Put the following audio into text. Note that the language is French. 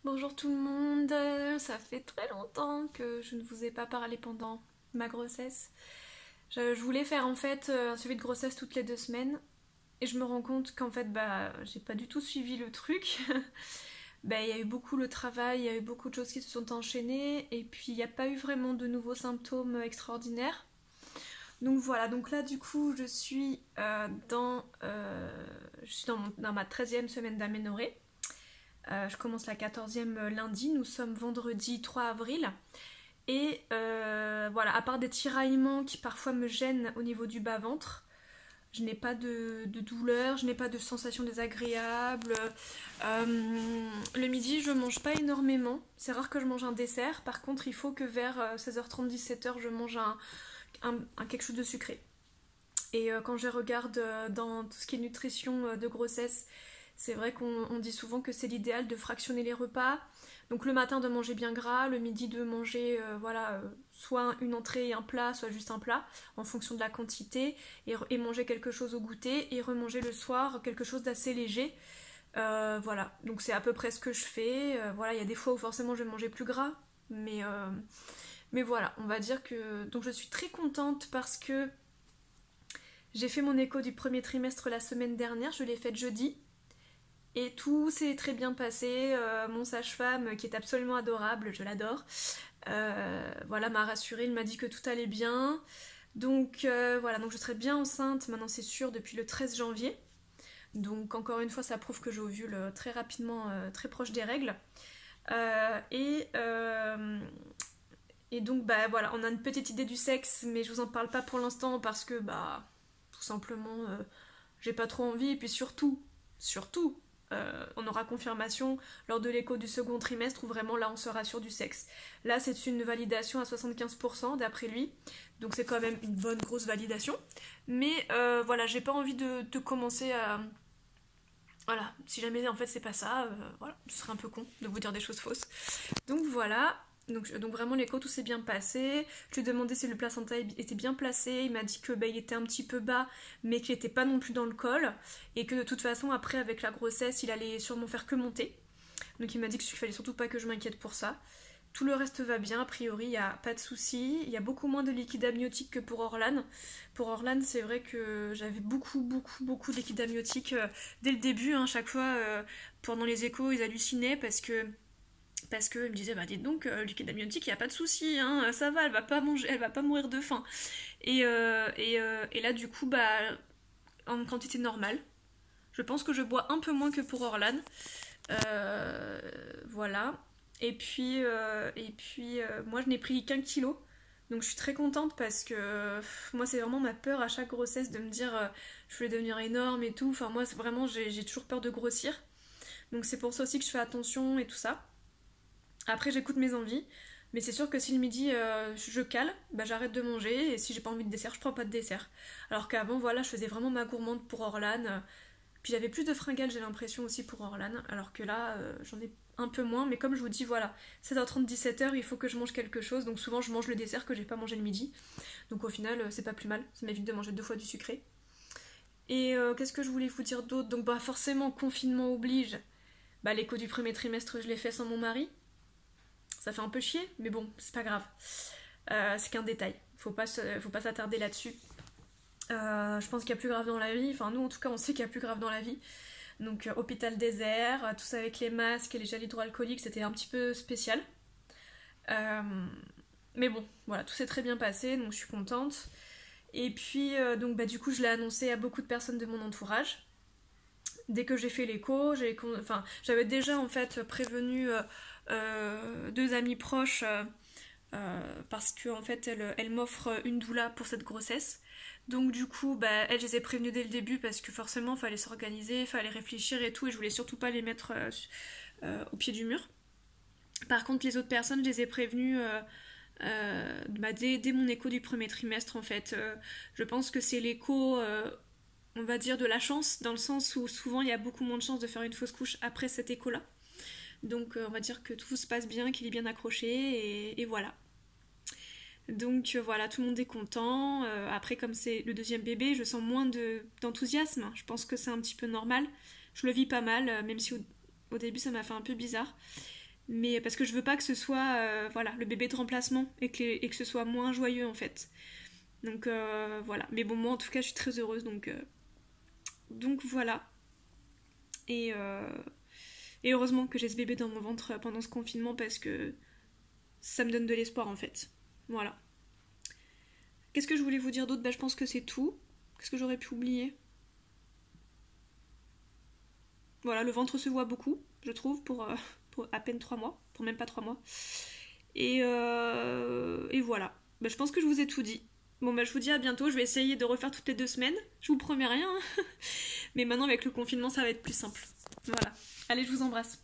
Bonjour tout le monde, ça fait très longtemps que je ne vous ai pas parlé pendant ma grossesse. Je voulais faire en fait un suivi de grossesse toutes les 2 semaines et je me rends compte qu'en fait j'ai pas du tout suivi le truc. Il y a eu beaucoup le travail, il y a eu beaucoup de choses qui se sont enchaînées et puis il n'y a pas eu vraiment de nouveaux symptômes extraordinaires. Donc voilà, donc là du coup je suis dans ma 13e semaine d'aménorrhée. Je commence la 14e lundi, nous sommes vendredi 3 avril. Et voilà, à part des tiraillements qui parfois me gênent au niveau du bas-ventre, je n'ai pas de douleur, je n'ai pas de sensations désagréables. Le midi, je mange pas énormément. C'est rare que je mange un dessert. Par contre, il faut que vers 16h30, 17h, je mange quelque chose de sucré. Et quand je regarde dans tout ce qui est nutrition de grossesse, c'est vrai qu'on dit souvent que c'est l'idéal de fractionner les repas. Donc le matin de manger bien gras, le midi de manger soit une entrée et un plat, soit juste un plat, en fonction de la quantité, et manger quelque chose au goûter, et remanger le soir quelque chose d'assez léger. Voilà, donc c'est à peu près ce que je fais. Voilà, il y a des fois où forcément je vais manger plus gras, mais voilà, on va dire que... Donc je suis très contente parce que j'ai fait mon écho du premier trimestre la semaine dernière, je l'ai faite jeudi. Et tout s'est très bien passé. Mon sage-femme, qui est absolument adorable, je l'adore, voilà, m'a rassurée, il m'a dit que tout allait bien. Donc voilà, donc je serai bien enceinte, maintenant c'est sûr, depuis le 13 janvier. Donc encore une fois, ça prouve que j'ovule très rapidement, très proche des règles. Euh, et, euh, et donc voilà, on a une petite idée du sexe, mais je vous en parle pas pour l'instant parce que tout simplement, j'ai pas trop envie. Et puis surtout, on aura confirmation lors de l'écho du second trimestre où vraiment là on sera sûr du sexe. Là c'est une validation à 75% d'après lui, donc c'est quand même une bonne grosse validation. Mais voilà, j'ai pas envie de commencer à... Voilà, si jamais en fait c'est pas ça, voilà, ce serait un peu con de vous dire des choses fausses. Donc voilà, donc vraiment l'écho tout s'est bien passé. Je lui ai demandé si le placenta était bien placé. Il m'a dit que il était un petit peu bas, mais qu'il n'était pas non plus dans le col. Et que de toute façon, après, avec la grossesse, il allait sûrement faire que monter. Donc il m'a dit qu'il fallait surtout pas que je m'inquiète pour ça. Tout le reste va bien, a priori, il n'y a pas de souci. Il y a beaucoup moins de liquide amniotique que pour Orlan. Pour Orlan, c'est vrai que j'avais beaucoup de liquide amniotique dès le début. Hein, chaque fois, pendant les échos, ils hallucinaient parce que il me disait dites donc liquide amniotique il y a pas de souci hein, ça va, elle va pas manger, elle va pas mourir de faim. Et là du coup en quantité normale. Je pense que je bois un peu moins que pour Orlan. Voilà. Moi je n'ai pris qu'un kilo. Donc je suis très contente parce que moi c'est vraiment ma peur à chaque grossesse de me dire je vais devenir énorme et tout. Enfin moi vraiment j'ai toujours peur de grossir. Donc c'est pour ça aussi que je fais attention et tout ça. Après, j'écoute mes envies, mais c'est sûr que si le midi je cale, j'arrête de manger et si j'ai pas envie de dessert, je prends pas de dessert. Alors qu'avant, voilà, je faisais vraiment ma gourmande pour Orlan. Puis j'avais plus de fringales, j'ai l'impression aussi pour Orlan, alors que là, j'en ai un peu moins. Mais comme je vous dis, voilà, 16h30, 17h, il faut que je mange quelque chose. Donc souvent, je mange le dessert que j'ai pas mangé le midi. Donc au final, c'est pas plus mal. Ça m'évite de manger 2 fois du sucré. Et qu'est-ce que je voulais vous dire d'autre? Donc forcément, confinement oblige. L'écho du premier trimestre, je l'ai fait sans mon mari. Ça fait un peu chier, mais bon, c'est pas grave. C'est qu'un détail. Faut pas s'attarder là-dessus. Je pense qu'il y a plus grave dans la vie. Enfin, nous, en tout cas, on sait qu'il y a plus grave dans la vie. Donc, hôpital désert, tout ça avec les masques et les gels hydroalcooliques, c'était un petit peu spécial. Euh, mais bon, voilà, tout s'est très bien passé, donc je suis contente. Et puis, du coup, je l'ai annoncé à beaucoup de personnes de mon entourage. Dès que j'ai fait l'écho, j'avais déjà en fait prévenu 2 amis proches parce que en fait elle m'offre une doula pour cette grossesse. Donc du coup, elles, je les ai prévenues dès le début parce que forcément, il fallait s'organiser, il fallait réfléchir et tout, et je voulais surtout pas les mettre au pied du mur. Par contre, les autres personnes, je les ai prévenues dès mon écho du premier trimestre en fait. Je pense que c'est l'écho on va dire de la chance, dans le sens où souvent il y a beaucoup moins de chances de faire une fausse couche après cet écho-là. Donc on va dire que tout se passe bien, qu'il est bien accroché, et voilà. Donc voilà, tout le monde est content. Après, comme c'est le deuxième bébé, je sens moins d'enthousiasme. Je pense que c'est un petit peu normal. Je le vis pas mal, même si au début ça m'a fait un peu bizarre. Mais parce que je veux pas que ce soit voilà, le bébé de remplacement et que ce soit moins joyeux en fait. Donc voilà. Mais bon, moi en tout cas, je suis très heureuse. Donc voilà. Et heureusement que j'ai ce bébé dans mon ventre pendant ce confinement parce que ça me donne de l'espoir en fait. Voilà. Qu'est-ce que je voulais vous dire d'autre ? Je pense que c'est tout. Qu'est-ce que j'aurais pu oublier ? Voilà, le ventre se voit beaucoup, je trouve, pour à peine 3 mois. Pour même pas 3 mois. Et voilà. Je pense que je vous ai tout dit. Bon, je vous dis à bientôt. Je vais essayer de refaire toutes les 2 semaines. Je vous promets rien. Mais maintenant, avec le confinement, ça va être plus simple. Voilà. Allez, je vous embrasse.